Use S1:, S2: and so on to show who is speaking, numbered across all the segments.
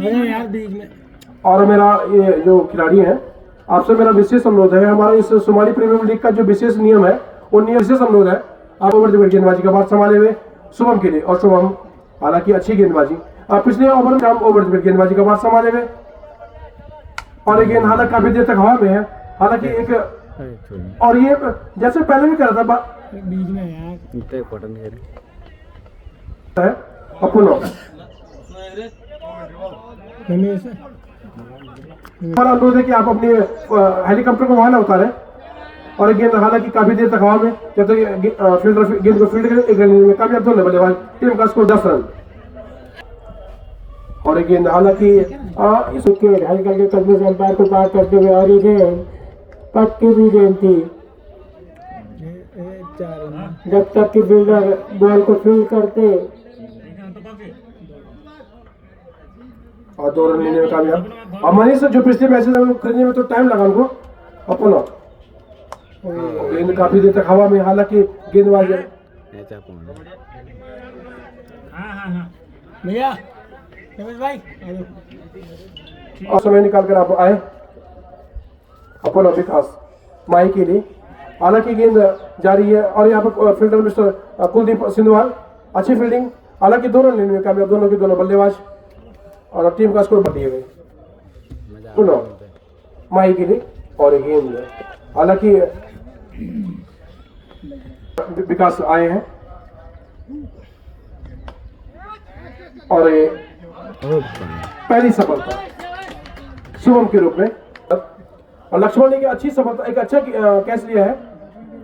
S1: यार बीच में।
S2: और मेरा ये जो खिलाड़ी है, आपसे मेरा विशेष अनुरोध है, हमारा इस सोमाली प्रीमियर लीग का जो विशेष नियम है, वो नियम विशेष अनुरोध है, आप ओवर द विकेट गेंदबाजी का बात संभाले हुए शुभम के लिए। और शुभम हालांकि अच्छी गेंदबाजी, पिछले ओवर में हम ओवर द विकेट गेंदबाजी का बात संभाले हुए, और ये गेंद हालांकि काफी देर तक हवा में है, हालांकि एक, और ये जैसे पहले भी कर रहा था
S1: बीच में यार
S2: अपनो हमारा अनुरोध है कि आप अपने हेलीकॉप्टर को वहां ना उतारें, और एक गेंद हालांकि काफी देर तक हवा में, जब तक फील्डर गेंद को फील्ड करे, एक रन में कामयाब दोनों बल्लेबाज, टीम का स्कोर 10 रन। और एक गेंद हालांकि
S1: इसके हल्के के कदमों से अंपायर को पार करते हुए, और ये गेंद पक्की भी गेंद थी, जब तक कि फील्डर बॉल को फील्ड करते,
S2: और 2 रन लेने में कामयाब। और मनीष जो पिछले मैचेस में खरीदने में तो टाइम लगा उनको, अपना गेंद काफी देर तक हवा में, हालांकि गेंदबाज
S1: भैया भाई
S2: और समय निकाल कर आप आए अपना विकास माही के लिए, हालांकि गेंद जारी है, और यहाँ पर फील्डर मिस्टर कुलदीप सिंधवाल, अच्छी फील्डिंग, हालांकि 2 रन लेने में कामयाब दोनों के दोनों बल्लेबाज, और टीम का स्कोर बढ़ दिए गए सुनो माही के लिए। और गेंद हालांकि विकास आए हैं, और ये पहली सफलता शुभम के रूप में, और लक्ष्मण ने अच्छी सफलता, एक अच्छा कैच लिया है,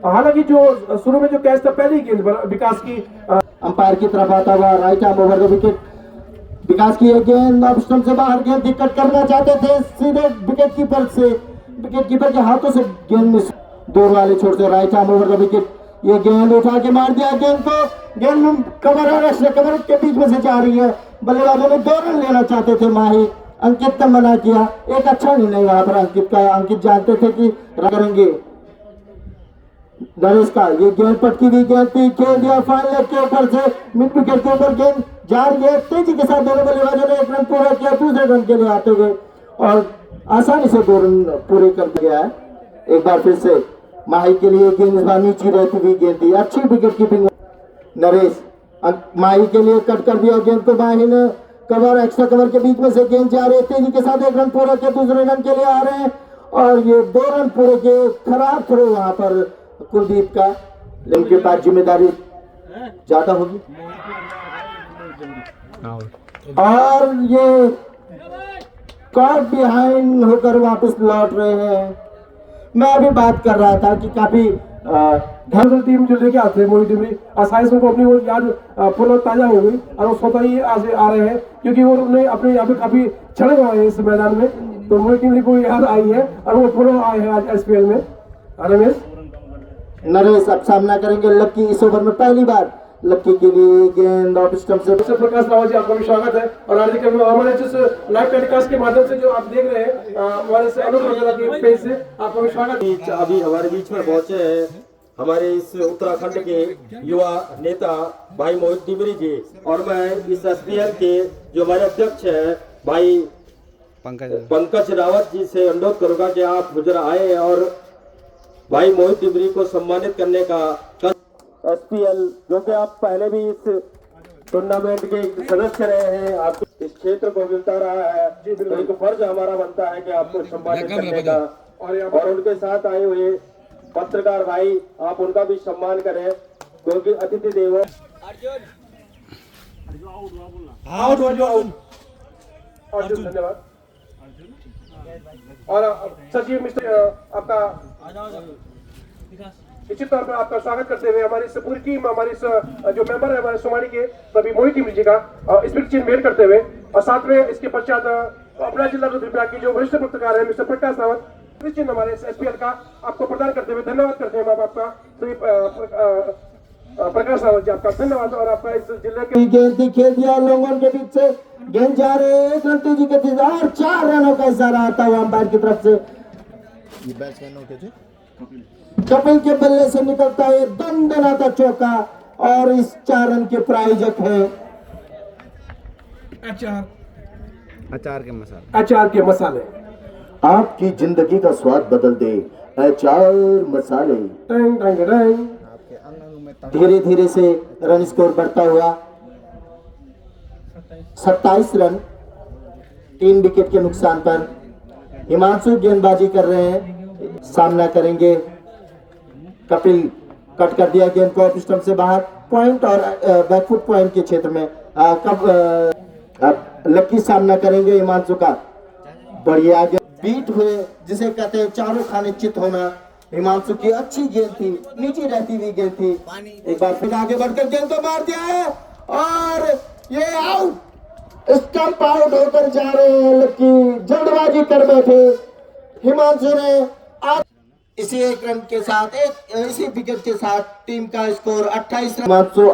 S2: हालांकि जो शुरू में जो कैच था पहली गेंद पर विकास की,
S3: अंपायर की तरफ आता हुआ right arm over the wicket, Vikas की एक गेंद ऑफ स्टंप से बाहर, गेंद दिक्कत करना चाहते थे, सीधे विकेट कीपर से, विकेट कीपर के हाथों से गेंद मिस, दूर वाले छोर से right arm over the wicket, ये गेंद उठा के मार दिया, गेंद को, गेंद कवर के बीच में से जा रही है, बल्लेबाजों ने 2 रन लेना चाहते थे, माही अंकित ने मना किया, एक अच्छा निर्णय वहां पर अंकित का, अंकित जानते थे कि करेंगे नरेश का, ये गेंद पटकी हुई गेंद थी, खेल दिया फाइनल लेग के ऊपर से, मिड विकेट के ऊपर गेंद जा रही है, तेजी के साथ दोनों बल्लेबाजों ने 1 रन पूरा किया, दूसरे रन के लिए आते हुए, और आसानी से 2 रन पूरे कर दिया है। एक बार फिर से माही के लिए गेंद इस बार नीचे रहती हुई गेंद थी, अच्छी विकेट कीपिंग नरेश, माही के लिए कट कर दिया गेंद को, माही ने कवर, एक्स्ट्रा कवर के बीच में से गेंद जा रही है, तेजी के साथ 1 रन पूरा किया, दूसरे रन के लिए आ रहे हैं, और ये 2 रन पूरे किए, खराब थ्रो वहां पर कुलदीप का, इनके पास जिम्मेदारी ज्यादा होगी, और ये कॉट बिहाइंड होकर वापस लौट रहे हैं। मैं अभी बात कर रहा था कि काफी
S2: घर टीम जो लेके आते हैं मोहित टिमरी, आसानी से उनको अपनी वो याद पुनः ताजा हो गई, और वो स्वतः ही आज आ रहे हैं, क्योंकि वो उन्हें अपने यहाँ पे काफी चढ़े हुए हैं इस मैदान में, तो मोहित टिमरी को याद आई है, और वो पुनः आए हैं आज एसपीएल में। रमेश
S3: नरेश अब सामना करेंगे लक्की, इस ओवर में पहली बार लक्की के लिए गेंद ऑफ स्टंप से,
S2: प्रकाश रावत जी आपका भी स्वागत है, और हार्दिक हमारे जिस लाइव टेलीकास्ट के माध्यम से जो आप देख रहे हैं हमारे से अनुरोध वगैरह की पेज से आपका भी स्वागत।
S4: अभी हमारे बीच में पहुंचे हैं हमारे इस उत्तराखंड के युवा नेता भाई मोहित टिमरी जी, और मैं इस एसपीएल के जो हमारे अध्यक्ष हैं भाई पंकज रावत जी से अनुरोध करूंगा कि आप गुजर आए और भाई मोहित टिमरी को सम्मानित करने का, एसपीएल जो कि आप पहले भी इस टूर्नामेंट के सदस्य रहे हैं, आपको इस क्षेत्र को मिलता रहा है, तो एक फर्ज हमारा बनता है कि आपको सम्मानित करने का, और उनके साथ आए हुए पत्रकार भाई आप उनका भी सम्मान करें, क्योंकि अतिथि देवो अर्जुन
S2: धन्यवाद। और सचिव मिस्टर आपका निश्चित तौर पर आपका स्वागत करते हुए हमारी पूरी टीम, हमारी जो मेंबर है हमारे सोमाली के सभी मोहित टिमरी जी का स्पीच चिन्ह मेल करते हुए, और साथ में इसके पश्चात अपना जिला रुद्रप्रयाग की जो वरिष्ठ पत्रकार है मिस्टर प्रकाश रावत, चिन्ह हमारे एसपीएल का आपको प्रदान करते हुए धन्यवाद करते हैं। आपका श्री प्रकाश रावत जी आपका धन्यवाद, और आपका इस जिले के
S3: गेंद खेल दिया लोगों के बीच से, गेंद जा रहे 1 रन तेजी के इंतजार, 4 रनों का इशारा आता हुआ अंपायर की तरफ से, कपिल के बल्ले से निकलता है दंडनाता चौका, और इस 4 रन के प्रायोजक है
S5: अचार के मसाले।
S2: अचार के मसाले।
S3: आपकी जिंदगी का स्वाद बदल दे अचार मसाले।
S2: टंग टंग टंग।
S3: धीरे धीरे से रन स्कोर बढ़ता हुआ 27 रन 3 विकेट के नुकसान पर। हिमांशु गेंदबाजी कर रहे हैं, सामना करेंगे कपिल। कट कर दिया गेंद को ऑफ स्टंप से बाहर, पॉइंट और बैकफुट पॉइंट के क्षेत्र में। अब लकी सामना करेंगे हिमांशु का। बढ़िया गेंद बीट हुए, जिसे कहते हैं चारों खाने चित होना। हिमांशु की अच्छी गेंद थी, नीचे रहती हुई गेंद थी। एक बार फिर आगे बढ़कर गेंद को मार दिया है और ये आउट। स्टंप आउट होकर जा रहे हैं लकी। जल्दबाजी कर बैठे हिमांशु ने। आज इसी एक रन के साथ, इसी विकेट के साथ टीम का स्कोर 28 रन। हिमांशु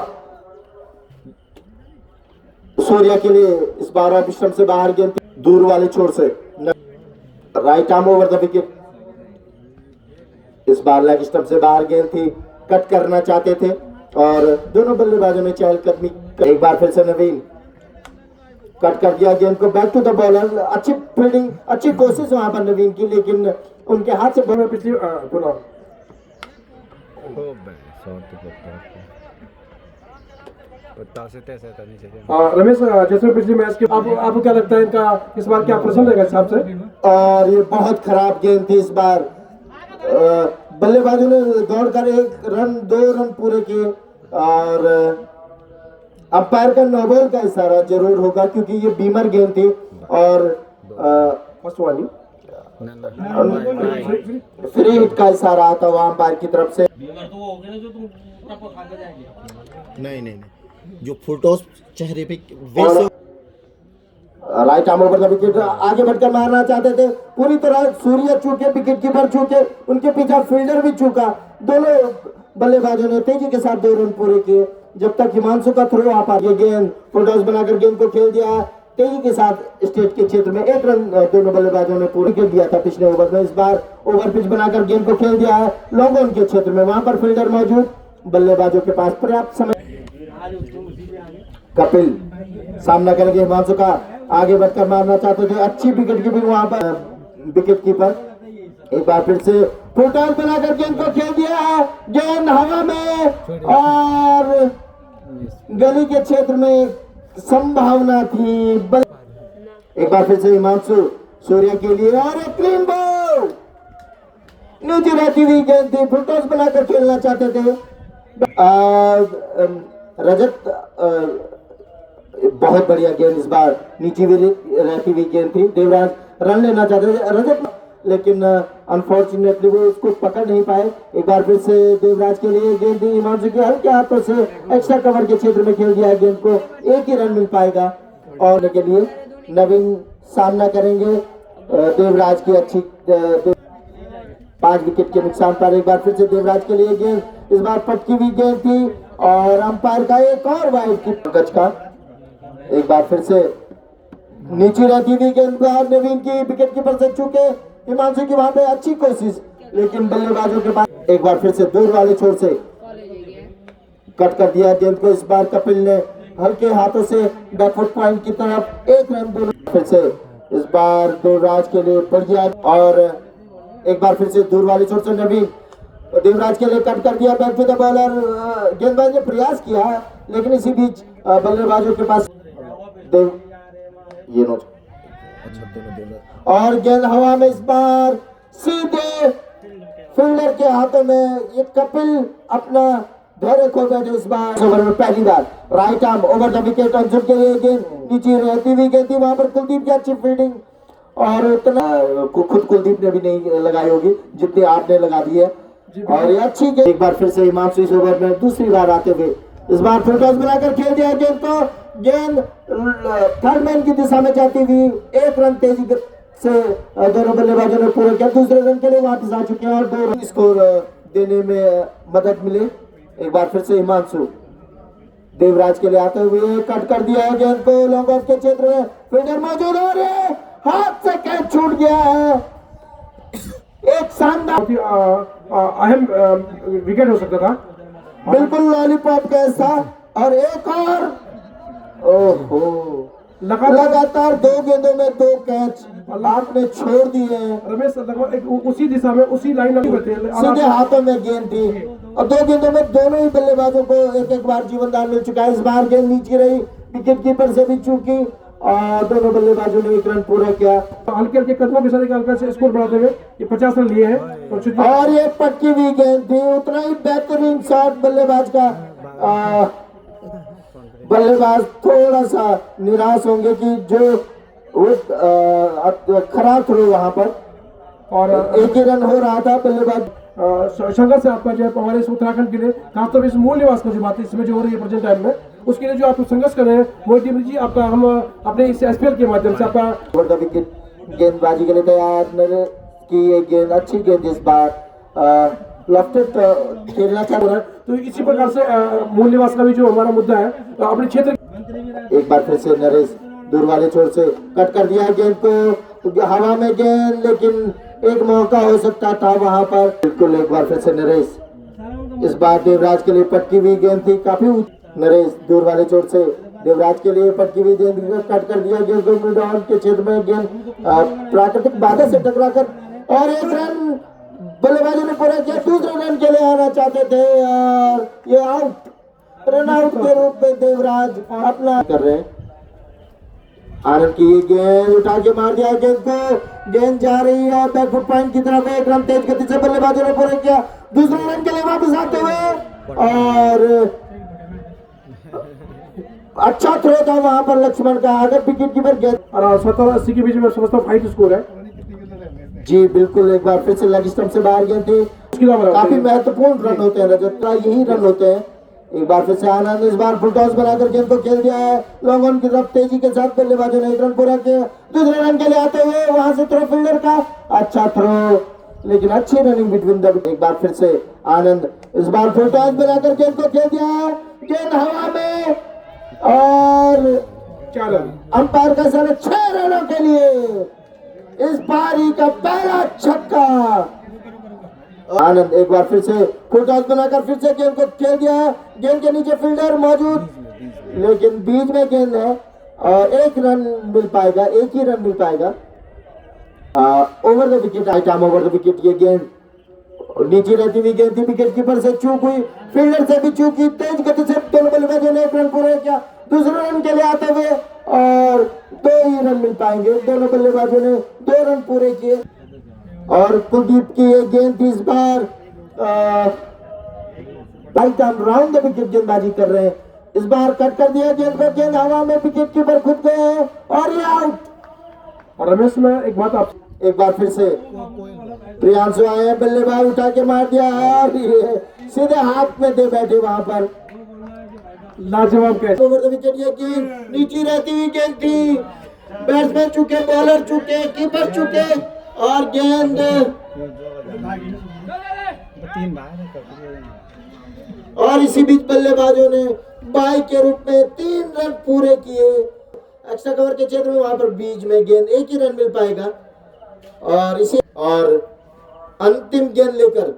S3: सूर्या के लिए इस बार ऑफ स्टंप से बाहर गेंद दूर वाले छोर से। Right arm over the wicket. इस बार लेग स्टंप से बाहर गेंद थी, कट करना चाहते थे और दोनों बल्लेबाजों ने चहलकदमी। एक बार फिर से नवीन कट कर दिया गेंद को, बैक टू द बॉलर। अच्छी फील्डिंग, अच्छी कोशिश वहां पर नवीन की, लेकिन उनके हाथ से बॉल पिछली
S2: रमेश, जैसे पिछले मैच के आपको क्या लगता है इनका इस बार क्या प्रश्न रहेगा हिसाब से?
S3: और ये बहुत खराब गेंद थी इस बार। बल्लेबाजों ने दौड़कर 2 रन पूरे किए और अंपायर का नो बॉल का इशारा जरूर होगा, क्योंकि ये बीमर गेंद थी और
S2: फर्स्ट वाली
S3: फ्री हिट का इशारा आता हुआ अंपायर की तरफ से। नहीं, जो फुलटॉस चेहरे पे right arm over the wicket. आगे बढ़कर मारना चाहते थे, पूरी तरह सूर्य चूके, विकेट कीपर चूके, उनके पीछे फील्डर भी चूका। दोनों बल्लेबाजों ने तेजी के साथ 2 रन पूरे किए, जब तक हिमांशु का थ्रो आ पा। ये गेंद फुलटॉस बनाकर गेंद को खेल दिया तेजी के साथ स्टेट के क्षेत्र में। 1 रन दोनों बल्लेबाजों ने पूरे कर दिया था पिछले ओवर में। इस बार ओवर पिच बनाकर गेंद को खेल दिया है लॉन्ग ऑन के क्षेत्र में, वहां पर फील्डर मौजूद, बल्लेबाजों के पास पर्याप्त समय। कपिल सामना करेंगे हिमांशु का, आगे बढ़कर मारना चाहते थे, अच्छी विकेट कीपिंग वहां पर विकेट कीपर। एक बार फिर से फुलटॉस बनाकर गेंद को खेल दिया है, गेंद हवा में और गली के क्षेत्र में संभावना थी। एक बार फिर से हिमांशु सूर्या के लिए और एक क्लीन बॉल। नीचे रहती हुई गेंद थी, फुलटॉस बनाकर खेलना चाहते थे। रजत बहुत बढ़िया गेंद इस बार, नीचे भी रहती हुई गेंद थी। देवराज रन लेना चाहते थे रजत, लेकिन अनफॉर्चुनेटली वो उसको पकड़ नहीं पाए। एक बार फिर से देवराज के लिए गेंद थी, हिमांशु के हल्के हाथों से एक्स्ट्रा कवर के क्षेत्र में खेल दिया गेंद को। 1 ही रन मिल पाएगा और के लिए नवीन सामना करेंगे देवराज की अच्छी 5 विकेट के नुकसान पर। एक बार फिर से देवराज के लिए गेंद, इस बार पटकी हुई गेंद थी और अंपायर का एक और वाइड की गज का। एक बार फिर से नीचे रहती हुई गेंद नवीन की विकेट कीपर से चूके। हिमांशु की वहां पे अच्छी कोशिश, लेकिन बल्लेबाजों के पास। एक बार फिर से दूर वाले छोर से कट कर दिया गेंद को। इस बार कपिल ने हल्के हाथों से बैकफुट पॉइंट की तरफ 1 रन दूर। फिर से इस बार देवराज के लिए बढ़िया और एक बार फिर से दूर वाले छोर से नवीन देवराज के लिए कट कर दिया बैक टू द बॉलर। गेंदबाज ने प्रयास किया, लेकिन इसी बीच बल्लेबाजों के पास ये नोट और गेंद हवा में इस बार सीधे फील्डर के हाथों में। ये कपिल अपना धैर्य खो बैठे इस बार ओवर में पहली बार। Right arm over the wicket Anjum के लिए गेंद नीचे रहती हुई गेंद थी, वहां पर कुलदीप की अच्छी फील्डिंग और उतना खुद कुलदीप ने भी नहीं लगाई होगी जितनी आपने लगा दी है। और ये अच्छी गेंद। एक बार फिर से हिमांशु इस ओवर में दूसरी बार आते हुए इस बार फुलटॉस बनाकर खेल दिया गेंद को। गेंद थर्ड मैन की दिशा में जाती हुई 1 रन तेजी से दोनों बल्लेबाजों ने पूरा किया। दूसरे रन के लिए वापस आ चुके हैं और 2 रन स्कोर देने में मदद मिले। एक बार फिर से हिमांशु देवराज के लिए आते हुए कट कर दिया है गेंद को लॉन्ग ऑफ के क्षेत्र में। फील्डर मौजूद और हाथ से कैच छूट गया है। एक शानदार
S2: अहम विकेट हो सकता था,
S3: बिल्कुल लॉलीपॉप कैसा। और एक और ओहो लगातार 2 गेंदों में 2 कैच आपने छोड़ दिए हैं।
S2: रमेश लगभग उसी दिशा में उसी लाइन में बढ़ते हैं।
S3: सीधे हाथों में गेंद थी और 2 गेंदों में दोनों ही बल्लेबाजों को एक बार जीवनदान मिल चुका है। इस बार गेंद नीचे रही, विकेट कीपर से भी चूकी और दोनों बल्लेबाजों ने 1 रन पूरा किया।
S2: हल्के हल्के कदमों के साथ हल्का से स्कोर बढ़ाते हुए ये 50 रन लिए हैं।
S3: और ये पक्की हुई गेंद थी, उतना ही बेहतरीन शॉट बल्लेबाज का। बल्लेबाज थोड़ा सा निराश होंगे कि जो खराब थ्रो वहां पर और 1 ही रन हो रहा था। बल्लेबाज
S2: संघर्ष से आपका जो है हमारे इस उत्तराखंड के लिए खासतौर पर इस मूल निवास का जो बात है इसमें जो हो रही है प्रेजेंट टाइम में, उसके लिए जो आप संघर्ष कर रहे हैं मोहित डिमरी जी, आपका हम अपने इस SPL के माध्यम से आपका
S3: विकेट गेंदबाजी के लिए तैयार की। ये गेंद अच्छी गेंद इस बार लेफ्ट खेलना चाह रहा है।
S2: तो इसी प्रकार से मूल निवास का भी जो हमारा मुद्दा है अपने क्षेत्र।
S3: एक बार फिर से नरेश दूर वाले छोर से कट कर दिया गेंद को, हवा में गेंद, लेकिन एक मौका हो सकता था वहां पर। बिल्कुल एक बार फिर से नरेश, इस बार देवराज के लिए पटकी हुई गेंद थी काफी। नरेश दूर वाले छोर से देवराज के लिए पटकी हुई गेंद कट कर दिया गेंद को मिड ऑन के क्षेत्र में। गेंद प्राकृतिक बाधा से टकराकर और 1 रन बल्लेबाजों ने पूरा किया। दूसरे रन के लिए आना चाहते थे और ये आउट, रन आउट के रूप में देवराज अपना कर रहे हैं। आनंद की ये गेंद उठा के मार दिया गेंद को, गेंद जा रही है बैकफुट पॉइंट की तरफ। 1 रन तेज गति से बल्लेबाजों ने पूरा किया। दूसरे रन के लिए वापस आते हुए और अच्छा थ्रो था वहां पर लक्ष्मण का, अगर विकेट कीपर गेंद।
S2: और 70-80 के बीच में समझता हूँ फाइट स्कोर है
S3: जी बिल्कुल। एक बार फिर से लेग स्टंप से बाहर गेंद थी। काफी महत्वपूर्ण रन होते हैं रजत, यही रन होते हैं। एक बार फिर से आनंद इस बार फुल टॉस बनाकर गेंद को खेल दिया है लॉन्ग ऑन की तरफ तेजी के साथ। बल्लेबाजों ने 1 रन पूरा किया। दूसरे रन के लिए आते हुए वहां से थ्रो फील्डर का अच्छा थ्रो, लेकिन अच्छी रनिंग बिटवीन द। एक बार फिर से आनंद इस बार फुल टॉस बनाकर गेंद को खेल दिया है, गेंद हवा में और अंपायर का सारे 6 रनों के लिए इस पारी का पहला छक्का। आनंद एक बार फिर से फुल टॉस बनाकर फिर से गेंद को खेल दिया है। गेंद के नीचे फील्डर मौजूद, लेकिन बीच में गेंद है और 1 रन मिल पाएगा, 1 ही रन मिल पाएगा। Over the wicket, item over the wicket. ये गेंद नीचे रहती हुई गेंद थी, विकेट कीपर से चूक हुई, फील्डर से भी चूक हुई। तेज गति से दोनों बल्लेबाजों ने 1 रन पूरा किया। दूसरे रन के लिए आते हुए और 2 ही रन मिल पाएंगे। दोनों बल्लेबाजों ने 2 रन पूरे किए और कुलदीप की ये गेंद थी इस बार राउंड द विकेट गेंदबाजी कर रहे हैं। इस बार कट कर दिया गेंद को, गेंद हवा में, विकेट कीपर खुद गए और ये आउट।
S2: और रमेश में एक बात आप
S3: एक बार फिर से प्रियांशु आए, बल्लेबाज उठा के मार दिया और ये सीधे हाथ में दे बैठे वहां पर।
S2: लाजवाब कैच।
S3: ओवर द विकेट ये गेंद नीचे रहती हुई गेंद थी, बैट्समैन चुके, बॉलर चुके, कीपर चुके और गेंद और इसी बीच बल्लेबाजों ने बाई के रूप में 3 रन पूरे किए। एक्स्ट्रा कवर के क्षेत्र में वहां पर बीच में गेंद 1 ही रन मिल पाएगा और इसी और अंतिम गेंद लेकर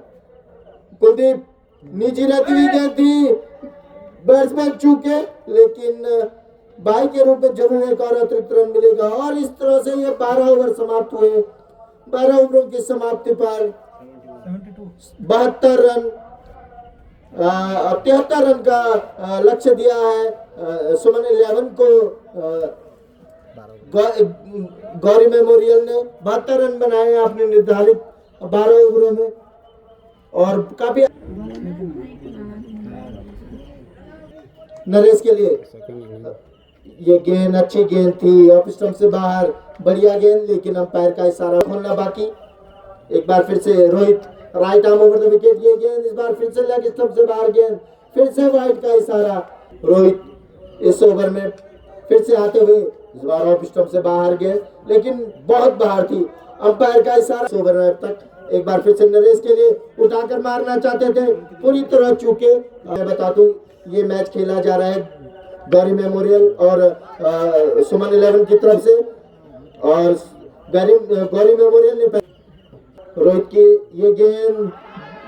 S3: कुलदीप नीचे रहती हुई गेंद थी, बैट्समैन चूके, लेकिन बाई के रूप में जरूर एक और अतिरिक्त रन मिलेगा और इस तरह से ये 12 ओवर समाप्त हुए। 12 ओवरों की समाप्ति पर 72 रन 73 रन का लक्ष्य दिया है सुमन 11 को। गौरी मेमोरियल ने 72 रन बनाए अपने निर्धारित 12 ओवरों में और काफी नरेश के लिए ये गेंद अच्छी गेंद थी, ऑफ स्टंप से बाहर, बढ़िया गेंद, लेकिन अंपायर का इशारा खोलना बाकी। एक बार फिर से Rohit right arm over the wicket. ये गेंद इस बार फिर से लेग स्टंप से बाहर, गेंद फिर से वाइड का इशारा। रोहित इस ओवर में फिर से आते हुए इस बार ऑफ स्टंप से बाहर गेंद, लेकिन बहुत बाहर थी, अंपायर का इशारा। इस ओवर में अब तक एक बार फिर से नरेश के लिए उठाकर मारना चाहते थे, पूरी तरह चूके। मैं बता दूं ये मैच खेला जा रहा है गौरी मेमोरियल और सुमन 11 की तरफ से और गौरी मेमोरियल ने रोहित की ये गेंद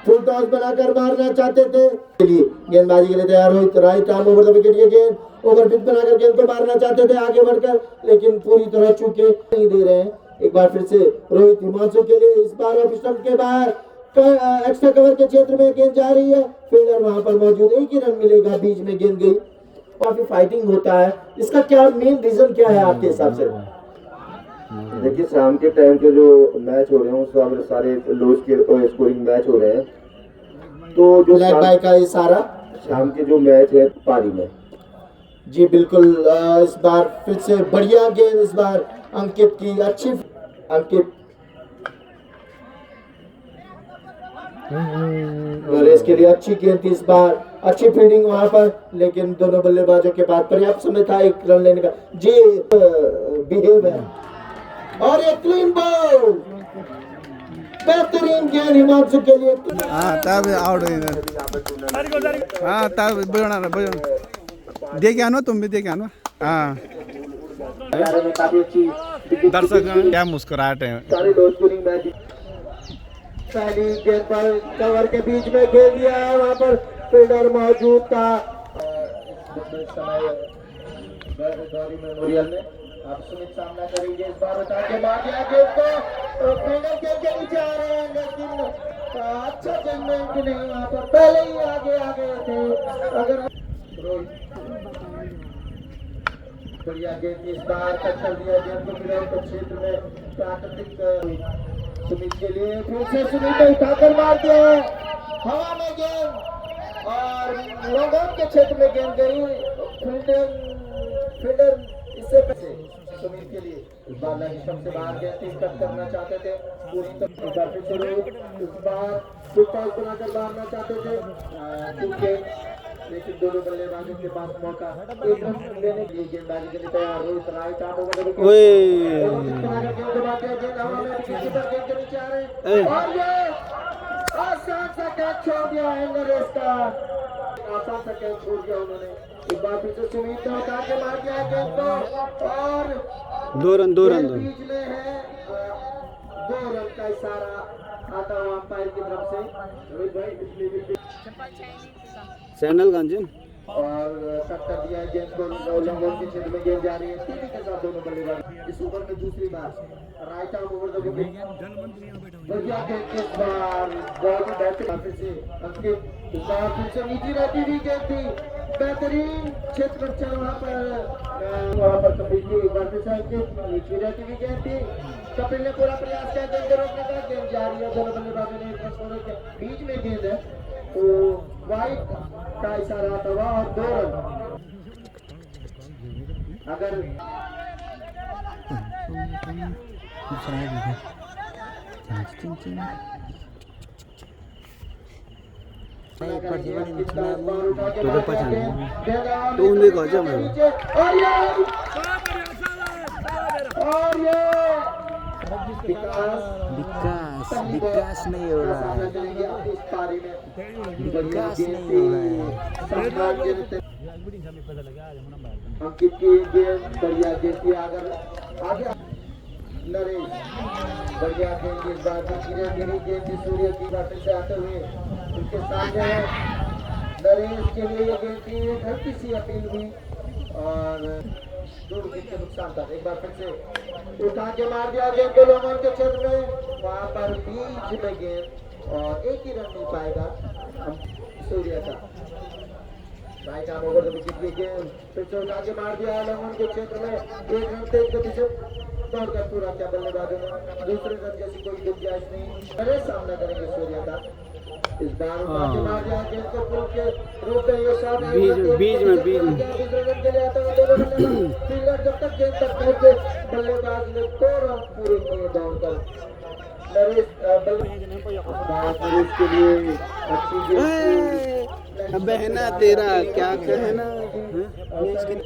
S3: फुल टॉस बनाकर मारना चाहते थे, गेंदबाजी के लिए तैयार Rohit, right arm over the wicket, ये गेंद ओवर पिच बनाकर गेंद को मारना चाहते थे आगे बढ़कर, लेकिन पूरी तरह चूके नहीं दे रहे हैं। एक बार फिर से रोहित हिमांशु के लिए, इस बार ऑफ स्टंप के बाहर एक्स्ट्रा कवर के क्षेत्र में गेंद जा रही है, फील्डर वहां पर मौजूद, एक ही रन मिलेगा, बीच में गेंद गई। काफी फाइटिंग होता है, इसका क्या मेन रीजन क्या है आपके हिसाब से?
S5: देखिए शाम के टाइम के जो मैच हो रहे हैं उसमें सारे लो स्कोरिंग मैच हो रहे हैं, तो जो
S3: ब्लैक बाय का इशारा,
S5: शाम के जो मैच है पारी में।
S3: जी बिल्कुल, इस बार फिर से बढ़िया गेंद, इस बार अंकित की अच्छी, अंकित रेस के लिए अच्छी गेंद थी इस बार, अच्छी फील्डिंग वहां पर, लेकिन दोनों बल्लेबाजों के पास पर्याप्त समय था एक रन लेने का। जी बिहेव है, और एक क्लीन बॉल, बेहतरीन गेंद हिमांशु के लिए।
S6: तब आउट तब दे के आनो, तुम भी दे के आनो। दर्शक क्या मुस्कुराहट है।
S3: सारे लो स्कोरिंग मैच, पहली गेंद पर कवर के बीच में खेल दिया है, वहां पर फील्डर मौजूद था। समय गौरी मेमोरियल में अब सुमित सामना करेंगे, इस बार उठा के मार दिया गेंद को, फील्डर गेंद के नीचे आ रहे हैं, लेकिन अच्छा जजमेंट नहीं, वहां पर पहले ही आगे आ गए थे। अगर बढ़िया गेंद इस बार टच कर दिया गेंद को विराट क्षेत्र में, प्राकृतिक सुमित के लिए, फिर से सुमित ने उठाकर मार दिया हवा में गेंद, और लोगों के क्षेत्र में गेंद गई, फील्डर इससे पहले सुमित के लिए इस बार लाइन स्टंप से बाहर गेंद तेज कट करना चाहते थे, पूरी तरह फिर से इस बार फुल टॉस बनाकर मारना चाहते थे, क्योंकि लेकिन दोनों बल्लेबाजों के पास मौका एक रन लेने के लिए गेंदबाजी के लिए तैयार, Rohit right arm over the wicket, गेंद दबा के गेंद हवा में विकेट गेंद के नीचे आ रहे हैं, और ये आसान सा कैच छोड़ दिया है नरेश का, आसान सा कैच छोड़ दिया उन्होंने। एक बार फिर से सुमित ने उठा के मार दिया गेंद को, और
S6: दो रन
S3: बीच में है, 2 रन का इशारा आता हुआ अंपायर की तरफ से। रोहित भाई पिछले
S6: चैनल गंज
S3: और कट कर दिया गेंद को, लंबों के क्षेत्र में गेंद जा रही है, तेजी के साथ दोनों बल्लेबाज इस ओवर में दूसरी बार right arm over the wicket, बढ़िया गेंद इस बार, बहुत ही बेहतरीन, फिर से अंकित इस बार फिर से नीचे रहती हुई गेंद थी, बेहतरीन क्षेत्र रक्षा वहां पर कपिल की, एक बार फिर से अंकित नीचे रहती हुई गेंद थी, कपिल ने पूरा प्रयास किया गेंद को रोकने का, गेंद जा रही है, दोनों बल्लेबाजों ने एक रन के बीच में गेंद है, तो वाइड का इशारा आता हुआ, और 2 रन। अगर और ये विकास नहीं हो रहा है, विकास नहीं हो रहा है। अंकित की गेंद बढ़िया गेंद थी, अगर आगे नरेश बढ़िया गेंद, इस बार धीरे धीरे गेंद थी, सूर्य की बात से आते हुए उनके सामने है, नरेश के लिए ये गेंद थी, हल्की सी अपील हुई, और 2 विकेट के नुकसान था। एक बार फिर से उठा के मार दिया गेंद को लोगों के क्षेत्र में, वहां पर बीच में गेंद, और एक ही रन मिल पाएगा सूर्य का। Right arm over the wicket की गेंद फिर से उठा के मार दिया लोगों के क्षेत्र में, 1 रन तेज गति से दौड़कर पूरा किया बल्लेबाजों ने, दूसरे रन जैसी कोई गुंजाइश नहीं, अरे सामना करेंगे सूर्य का। इस बार उठा के मार दिया गेंद को, पुल के रूप में ये शॉट बीच में दूसरे रन के लिए आता है, दोनों बल्लेबाज फील्डर जब तक गेंद तक पहुंचे, बल्लेबाज ने 2 रन पूरे किए दौड़कर। नरेश के लिए अच्छी गेंद,
S6: बहना तेरा क्या कहना,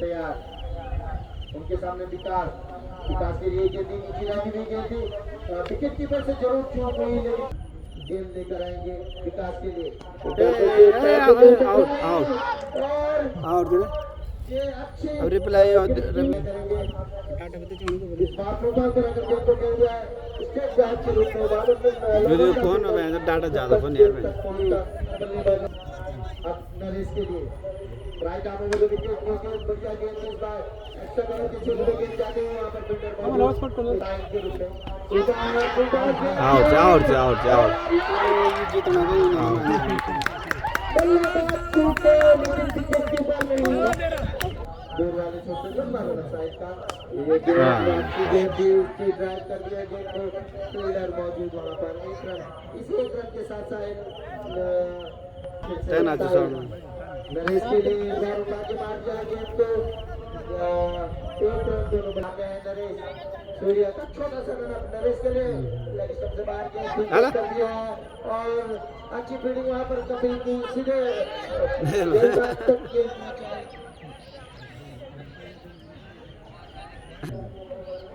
S3: तैयार उनके सामने विकास के लिए गेंद नीचे रहती हुई गेंद थी, विकेट कीपर से जरूर चूक हुई, लेकिन गेंद लेकर आएंगे विकास के लिए,
S6: आउट
S3: ये अच्छे
S6: अब रिप्लाई और
S3: करेंगे इस बात को बात करेंगे गेम को खेल दिया है स्टेट बैक के रूप में बाद में
S6: वीडियो फोन में डाटा ज़्यादा फोन यार मैं
S3: अब नरेश के लिए राइट आर्म में विकेट लेके बढ़िया गेंद इस बार एक्स्ट्रा करो कि छोटे गेंद जाते हैं वहां पर फिल्डर लाइन के रूप में
S6: आउट
S3: जीतना दूर वाले छोटे जब मारो साइड का ये गेंद भी उसकी ड्राइव कर दिया गेंद को फील्डर मौजूद वहां पर एक रन इसी एक रन के साथ नरेश के लिए एक बार उठा के मार दिया गेंद को एक रन दोनों बना गए हैं नरेश सूर्या का छोटा सा रन नरेश के लिए लेग स्टंप से बाहर गेंद कर दिया और अच्छी फील्डिंग वहां पर कपिल की सीधे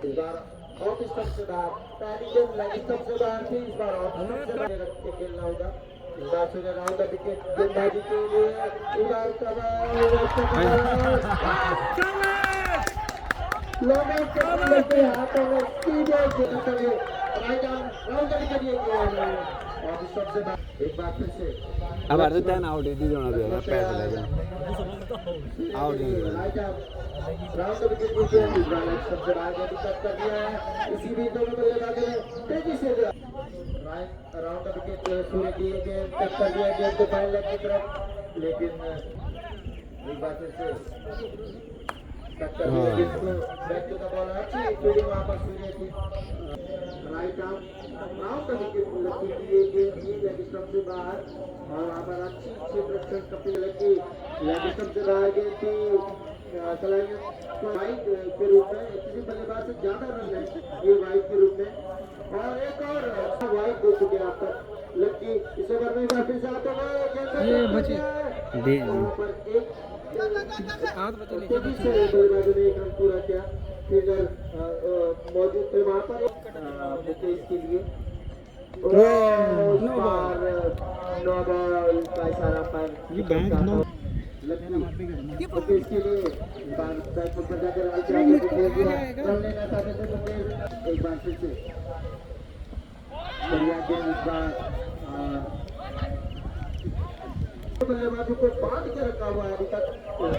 S3: इस बार ऑफ स्टंप से बाहर पहली गेंद लेग स्टंप से बाहर थी इस बार ऑफ स्टंप से बाहर रख के खेलना होगा इस बार सूर्य राहुल का विकेट गेंदबाजी के लिए इस बार लोगों के लगे हाथों में सीधे खेलते राइट आर्म राहुल का विकेट ये गया ऑफ स्टंप से बाहर एक बार फिर से
S6: अब आते दैन आउट है दीजिए ना दिया पैर ले जा आउट
S3: राइट आर्म राउंड का विकेट नीचे इस बार सबसे बाहर गेंद कट कर दिया है इसी बीच दोनों बल्लेबाजों ने तेजी से राइट राउंड का विकेट सूर्य की गेंद कट कर दिया गेंद को फाइनल लेग की तरफ लेकिन एक बार फिर से कट कर दिया गेंद को बैक टू द बॉल अच्छी फील्डिंग वहां पर सूर्य की राइट आर्म राउंड का विकेट लकी की गेंद की लेग स्टंप से बाहर और वहां पर अच्छी क्षेत्र कपिल लकी लेग स्टंप से बाहर गेंद की वाइट के रूप में किसी बल्लेबाज से ज्यादा रन है ये वाइट के रूप में और एक और वाइट दे चुके हैं आप तक लकी इस ओवर में फिर से आते हुए ये बचे पर एक तेजी से बल्लेबाजों ने एक रन पूरा किया फील्डर मौजूद थे वहां पर मुकेश के लिए नो बॉल का इशारा पर ये बैंक नो मुकेश के लिए बैक पर जाकर रन लेना चाहते थे मुकेश एक बार फिर से बढ़िया गेंद इस बार बल्लेबाजों को बांध के रखा हुआ है अभी तक और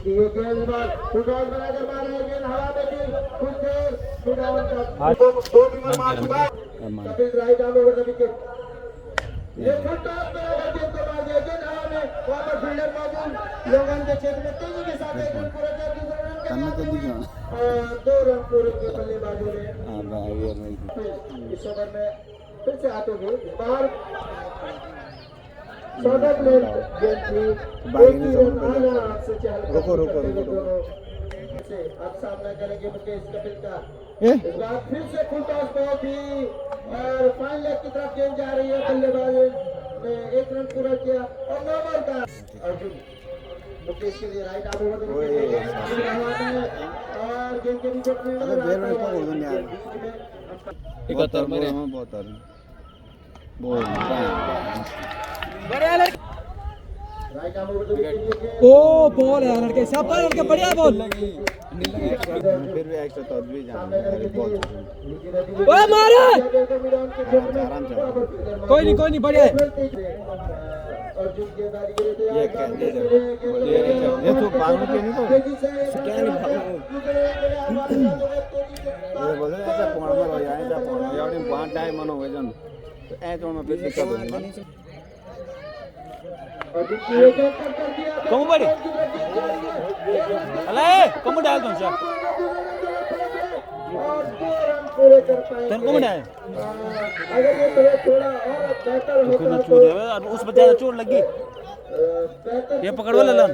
S3: ये गेंद बार फुटबॉल बनाकर मारा गेंद हवा में थी कुछ देर फुटबॉल का दो ओवर मार चुका Kapil right arm over the wicket ये फुटबॉल बनाकर गेंद को मार दिया गेंद हवा में वहां पर फील्डर मौजूद लोगों के क्षेत्र में तेजी के साथ एक रन पूरा किया दूसरा रन के दो रन पूरे के बल्लेबाजों ने इस ओवर में फिर से आते हुए इस बार 14 प्लेयर गेंद थी एक ही रन आराम से चल रुको से अब सामना करेंगे मुकेश कपिल का इस बार फिर से फुल टॉस बॉल थी और फाइनल लेग की तरफ गेंद जा रही है बल्लेबाज ने एक रन पूरा किया और 9 बॉल का अर्जुन मुकेश के लिए राइट आर्म ओवर और गेंद के नीचे फील्डर राइट आर्म ओवर
S7: ओ बॉल है लड़के शाबाश लड़के बढ़िया बॉल
S6: फिर भी एक्स्ट्रा तो भी जाना
S7: ओए मारो कोई नहीं बढ़िया है
S3: अर्जुन के दादी के लिए
S6: ये क्या ये तो बांग के नहीं तो क्या नहीं ये बोले ऐसा पौड़ में हो जाए ऐसा पौड़ यानी 5 टाइम मनो हो जन तो ऐ तो में फिर दिक्कत होगी कम बड़ी अले कम डाल दो सर तन कम डाल
S3: अगर ये थोड़ा और बेहतर होता
S6: तो उस पर ज्यादा चोट लगी ये पकड़वा ले लन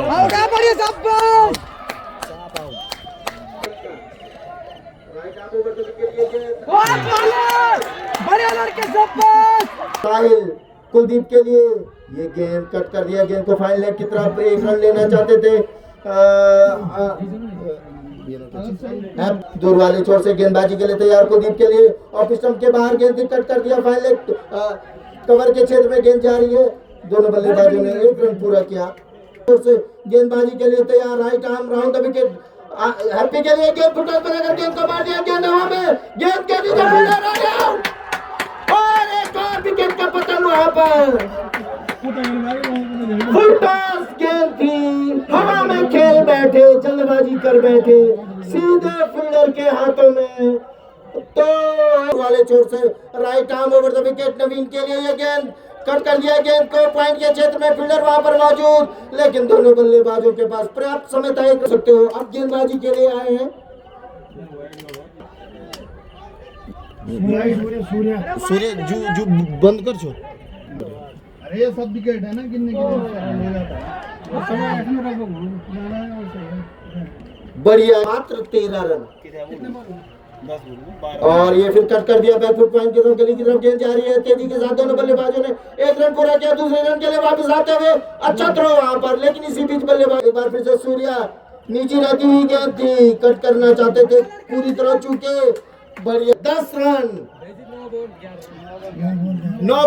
S7: आउट है बढ़िया शाबाश बढ़िया लड़के शाबाश
S3: साहिल कुलदीप के लिए ये गेंद कट कर दिया गेंद को फाइनल लेग की तरफ एक रन लेना चाहते थे दूर वाले छोर से गेंदबाजी के लिए तैयार कुलदीप के लिए ऑफ स्टंप के बाहर गेंद कट कर दिया। फाइनल कवर के क्षेत्र में गेंद जा रही है। दोनों बल्लेबाजों ने 1 रन पूरा किया। से गेंदबाजी के लिए तैयार, right arm round the wicket. Happy के लिए गेंद फुटबॉल बनाकर गेंद को मार दिया। गेंद हवा में, गेंद के नीचे फील्डर आ गया और एक और विकेट का पतन वहां पर। फुल टॉस गेंद थी, हवा में खेल बैठे, जल्दबाजी कर बैठे, सीधे फील्डर के हाथों में। तो वाले छोर से right arm over the wicket. Naveen के लिए ये गेंद कट कर दिया। गेंद को पॉइंट के क्षेत्र में, फील्डर वहां पर मौजूद, लेकिन दोनों बल्लेबाजों के पास पर्याप्त समय तय कर सकते हो। अब गेंदबाजी के लिए आए हैं सूर्य जो बंद कर छो।
S6: अरे ये सब विकेट है ना, कितने
S3: बढ़िया, मात्र 13 रन। और ये फिर कट कर दिया। बैकफुट पॉइंट की तरफ, गली की तरफ गेंद जा रही है तेजी के साथ। दोनों बल्लेबाजों ने 1 रन पूरा किया। दूसरे रन के लिए वापस आते हुए अच्छा थ्रो वहां पर, लेकिन इसी बीच बल्लेबाज एक बार फिर से सूर्या नीचे रहती हुई गेंद थी, कट करना चाहते थे, पूरी तरह चूके। बढ़िया 10 रन, 9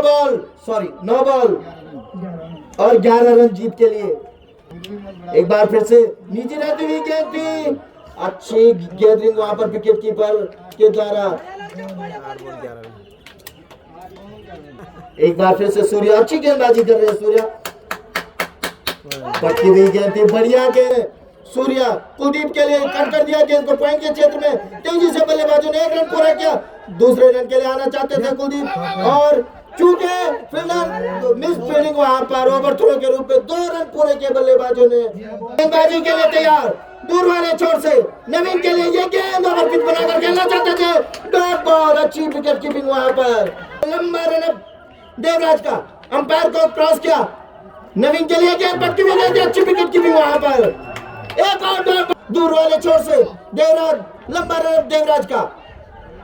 S3: बॉल और 11 रन जीत के लिए। एक बार फिर से नीचे रहती हुई गेंद थी, अच्छी गैदरिंग वहां पर विकेट कीपर के द्वारा। एक बार फिर से सूर्या अच्छी गेंदबाजी कर रहे हैं। सूर्या पटकी हुई गेंद थी, बढ़िया गेंद। सूर्या कुलदीप के लिए कट कर दिया गेंद को पॉइंट के क्षेत्र में। तेजी से बल्लेबाजों ने 1 रन पूरा किया। दूसरे रन के लिए आना चाहते थे कुलदीप, और चूंकि फील्डर मिस फील्डिंग वहां पर ओवर थ्रो के रूप में 2 रन पूरे किए बल्लेबाजों ने। गेंदबाजी के लिए तैयार, दूर वाले छोर से नवीन के लिए ये गेंद ओवर पिच बनाकर खेलना चाहते थे। डॉट बॉल, अच्छी विकेट कीपिंग वहां पर। लंबा रन देवराज का, अंपायर को क्रॉस किया। नवीन के लिए गेंद पटकी हुई गेंद, अच्छी विकेट कीपिंग वहां पर। एक और डॉट दूर वाले छोर से देवराज, लंबा रन देवराज का।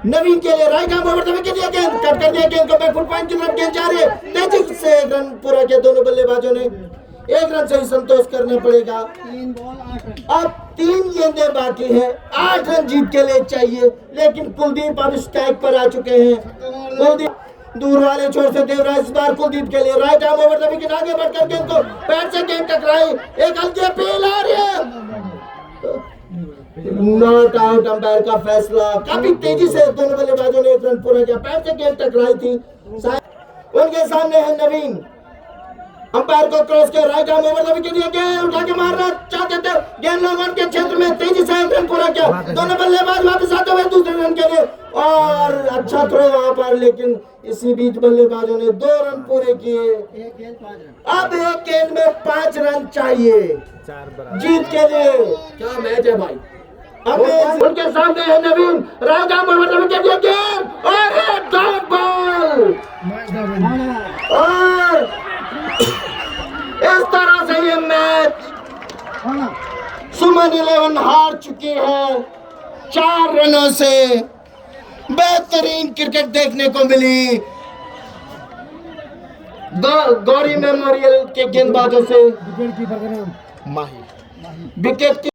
S3: नवीन के लिए right arm over the wicket, ये गेंद कट कर दिया। गेंद को बैकफुट पॉइंट की तरफ गेंद जा रही है। तेजी से 1 रन पूरा किया दोनों बल्लेबाजों ने। 1 रन से ही संतोष करना पड़ेगा। अब 3 गेंदें बाकी हैं, 8 रन जीत के लिए चाहिए, लेकिन कुलदीप अब स्ट्राइक पर आ चुके हैं। कुलदीप दूर वाले छोर से देवराज, इस बार कुलदीप के लिए right arm over the wicket, आगे बढ़कर गेंद को पैर से गेंद टकराई। एक हल्की अपील आ रही है, नॉट आउट। अंपायर का फैसला। काफी तेजी से दोनों बल्लेबाजों ने 1 रन पूरा किया, पैर से गेंद टकराई थी। उनके सामने है नवीन, अंपायर को क्रॉस किया, right arm over the wicket, ये गेंद उठा के मारना चाहते थे। गेंद लॉन्ग ऑन के क्षेत्र में, तेजी से 1 रन पूरा किया। दोनों बल्लेबाज वापस आते हुए दूसरे रन के लिए, और अच्छा थ्रो वहां पर, लेकिन इसी बीच बल्लेबाजों ने 2 रन पूरे किए। अब एक गेंद में 5 रन चाहिए जीत के लिए। क्या मैच है भाई। अब उनके सामने है Naveen, right arm over the wicket, ये गेंद और एक डॉट बॉल। और इस तरह से ये मैच सुमन 11 हार चुकी है 4 रनों से। बेहतरीन क्रिकेट देखने को मिली गौरी मेमोरियल के गेंदबाजों से। विकेट कीपर का नाम माहिर। विकेट